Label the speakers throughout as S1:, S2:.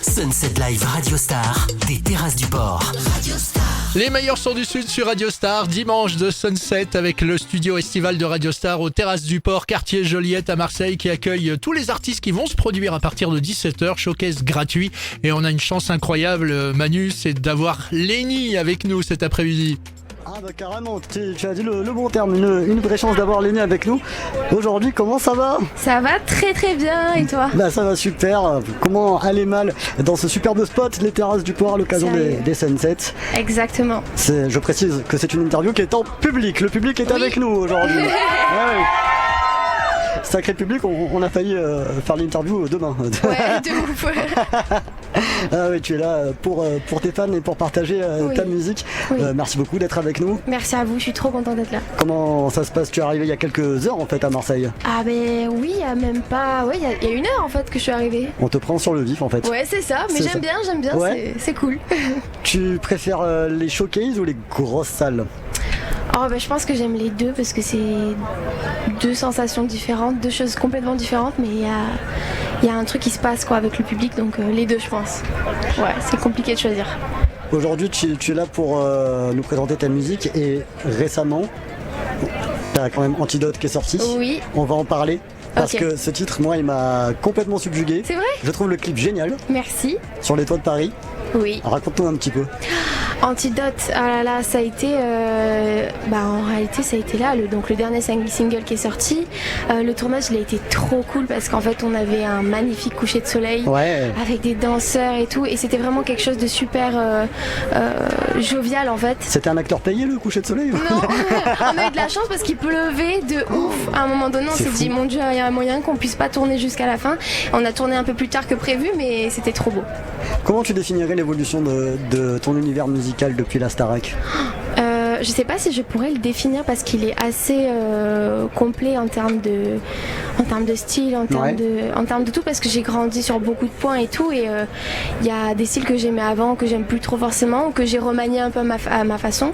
S1: Sunset Live Radio Star, des terrasses du port. Radio Star.
S2: Les meilleurs sons du Sud sur Radio Star, dimanche de Sunset avec le studio estival de Radio Star aux terrasses du port, quartier Joliette à Marseille, qui accueille tous les artistes qui vont se produire à partir de 17h, showcase gratuit. Et on a une chance incroyable, Manu, c'est d'avoir Lenny avec nous cet après-midi.
S3: Ah bah carrément, tu as dit le bon terme, une vraie chance d'avoir Lenny avec nous. Aujourd'hui, comment ça va ?
S4: Ça va très très bien, et toi ?
S3: Bah ça va super, comment aller mal dans ce superbe spot, les terrasses du port à l'occasion des Sunsets.
S4: Exactement.
S3: Je précise que c'est une interview qui est en public, le public est avec nous aujourd'hui. Ouais. Sacré public, on a failli faire l'interview demain.
S4: Ouais, de ouf.
S3: Ah oui, tu es là pour tes fans et pour partager ta musique.
S4: Oui.
S3: Merci beaucoup d'être avec nous.
S4: Merci à vous, je suis trop contente d'être là.
S3: Comment ça se passe ? Tu es arrivé il y a quelques heures en fait à Marseille.
S4: Ah ben oui, il y a même pas... Ouais, il y a une heure en fait que je suis arrivée.
S3: On te prend sur le vif en fait.
S4: Ouais, c'est ça, mais j'aime bien,
S3: ouais.
S4: c'est cool.
S3: Tu préfères les showcases ou les grosses salles ?
S4: Oh ben je pense que j'aime les deux parce que c'est deux sensations différentes, deux choses complètement différentes, mais il y a un truc qui se passe quoi avec le public, donc les deux je pense. Ouais, c'est compliqué de choisir.
S3: Aujourd'hui tu es là pour nous présenter ta musique et récemment t'as quand même Antidote qui est sorti.
S4: Oui.
S3: On va en parler. Parce
S4: Ok.
S3: que ce titre, moi, il m'a complètement subjugué.
S4: C'est vrai ?
S3: Je trouve le clip génial.
S4: Merci.
S3: Sur les toits de Paris.
S4: Oui.
S3: Raconte-nous un petit peu.
S4: Antidote, ah là là, ça a été, en réalité ça a été là, donc le dernier single qui est sorti. Le tournage il a été trop cool parce qu'en fait on avait un magnifique coucher de soleil avec des danseurs et tout, et c'était vraiment quelque chose de super jovial en fait.
S3: C'était un acteur payé le coucher de soleil ?
S4: Non, on a eu de la chance parce qu'il pleuvait de ouf. À un moment donné on s'est dit mon Dieu, il y a un moyen qu'on puisse pas tourner jusqu'à la fin. On a tourné un peu plus tard que prévu, mais c'était trop beau.
S3: Comment tu définirais l'évolution de ton univers musical depuis la Starac ?
S4: Je sais pas si je pourrais le définir parce qu'il est assez complet en termes de style, en termes de tout, parce que j'ai grandi sur beaucoup de points et tout, et il y a des styles que j'aimais avant, que j'aime plus trop forcément, ou que j'ai remanié un peu à ma façon.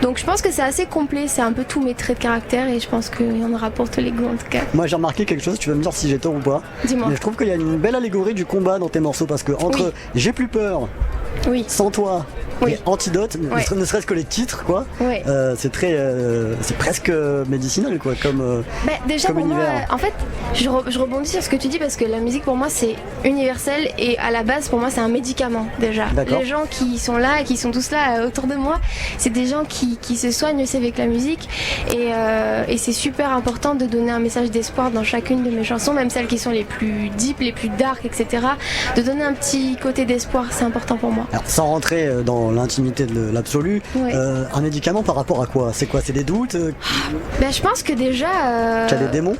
S4: Donc je pense que c'est assez complet, c'est un peu tous mes traits de caractère, et je pense qu'il y en aura pour tous les goûts en tout cas.
S3: Moi j'ai remarqué quelque chose, tu vas me dire si j'ai tort ou pas.
S4: Dis-moi.
S3: Mais je trouve qu'il y a une belle allégorie du combat dans tes morceaux, parce que entre J'ai plus peur, Sans toi et Antidote, ne serait-ce que les titres quoi, c'est très c'est presque médicinal quoi comme
S4: déjà
S3: comme
S4: pour
S3: univers.
S4: moi, en fait je rebondis sur ce que tu dis parce que la musique pour moi c'est universel, et à la base pour moi c'est un médicament déjà.
S3: D'accord.
S4: Les gens qui sont là et qui sont tous là autour de moi, c'est des gens qui se soignent aussi avec la musique, et c'est super important de donner un message d'espoir dans chacune de mes chansons, même celles qui sont les plus deep, les plus dark, etc. De donner un petit côté d'espoir, c'est important pour moi.
S3: Alors, sans rentrer dans l'intimité de l'absolu, un médicament par rapport à quoi ? C'est quoi ? C'est des doutes ?
S4: Je pense que déjà...
S3: Tu as des démons ?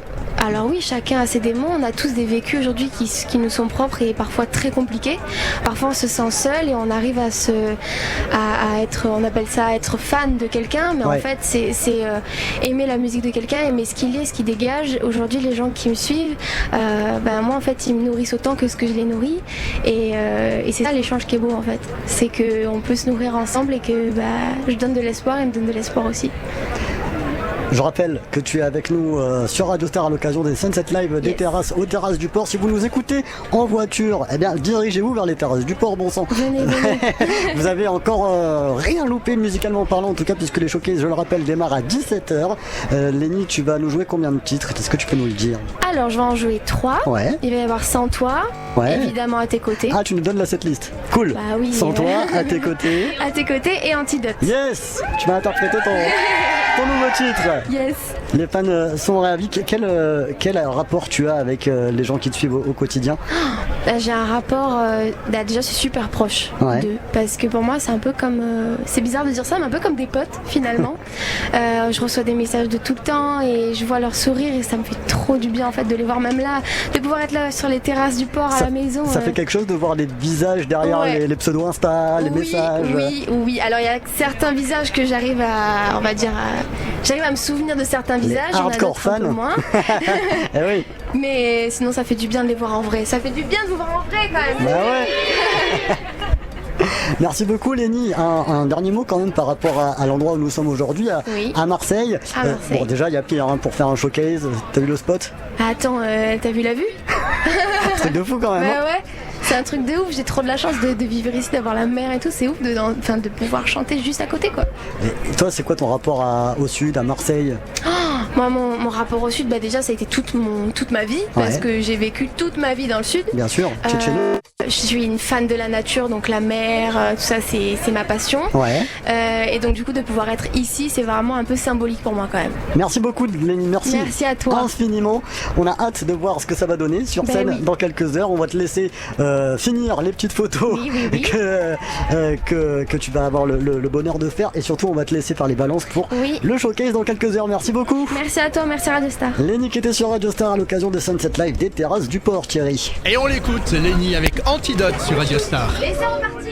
S4: Alors oui, chacun a ses démons, on a tous des vécus aujourd'hui qui nous sont propres et parfois très compliqués. Parfois on se sent seul et on arrive à être, on appelle ça être fan de quelqu'un, mais en fait c'est aimer la musique de quelqu'un, aimer ce qu'il est, ce qu'il dégage. Aujourd'hui les gens qui me suivent, moi en fait ils me nourrissent autant que ce que je les nourris, et c'est ça l'échange qui est beau en fait. C'est qu'on peut se nourrir ensemble et que je donne de l'espoir et ils me donnent de l'espoir aussi.
S3: Je rappelle que tu es avec nous sur Radio Star à l'occasion des Sunset Live des terrasses aux terrasses du port. Si vous nous écoutez en voiture, eh bien dirigez-vous vers les terrasses du port, bon sang.
S4: Venez.
S3: Vous avez encore rien loupé musicalement parlant en tout cas, puisque les showcases, je le rappelle, démarrent à 17h. Lenny, tu vas nous jouer combien de titres ? Est-ce que tu peux nous le dire ?
S4: Alors je vais en jouer 3. Il va y avoir Sans toi, évidemment à tes côtés.
S3: Ah, tu nous donnes la setlist. Cool.
S4: Bah oui.
S3: Sans toi, à tes côtés.
S4: À tes côtés et Antidote.
S3: Yes. Tu m'as interprété ton nouveau titre.
S4: Yes.
S3: Les fans sont ravis. Quel rapport tu as avec les gens qui te suivent au quotidien ?
S4: J'ai un rapport, déjà je suis super proche d'eux, parce que pour moi c'est un peu comme, c'est bizarre de dire ça, mais un peu comme des potes finalement. Je reçois des messages de tout le temps et je vois leur sourire et ça me fait trop du bien en fait de les voir, même là, de pouvoir être là sur les terrasses du port à la maison.
S3: Ça fait quelque chose de voir les visages derrière les pseudos Insta, les messages.
S4: Oui. Alors il y a certains visages que j'arrive à, j'arrive à me souvenir de certains visages.
S3: Les hardcore fans.
S4: Un peu moins.
S3: Oui.
S4: Mais sinon ça fait du bien de les voir en vrai. Ça fait du bien de vous voir en vrai quand même.
S3: Merci beaucoup Lenny. Un dernier mot quand même par rapport à l'endroit où nous sommes aujourd'hui, à Marseille. Bon déjà il y a pire pour faire un showcase. T'as vu le spot ?
S4: Attends, t'as vu la vue ?
S3: Truc de fou quand même.
S4: C'est un truc de ouf, j'ai trop de la chance de vivre ici, d'avoir la mer et tout, c'est ouf de pouvoir chanter juste à côté quoi.
S3: Et toi, c'est quoi ton rapport au sud, à Marseille?
S4: Moi, mon rapport au sud, déjà ça a été toute ma vie, parce que j'ai vécu toute ma vie dans le sud.
S3: Bien sûr, chez nous.
S4: Je suis une fan de la nature, donc la mer, tout ça c'est ma passion.
S3: Ouais.
S4: Et donc du coup de pouvoir être ici, c'est vraiment un peu symbolique pour moi quand même.
S3: Merci beaucoup Lénie, merci
S4: à toi
S3: infiniment. On a hâte de voir ce que ça va donner sur scène dans quelques heures. On va te laisser finir les petites photos que tu vas avoir le bonheur de faire, et surtout on va te laisser faire les balances pour le showcase dans quelques heures. Merci beaucoup.
S4: Merci à toi, merci Radio Star.
S3: Lénie qui était sur Radio Star à l'occasion de Sunset Live des Terrasses du Port, Thierry.
S2: Et on l'écoute, Lénie avec Antidote sur Radio Star.
S4: Laissez repartir.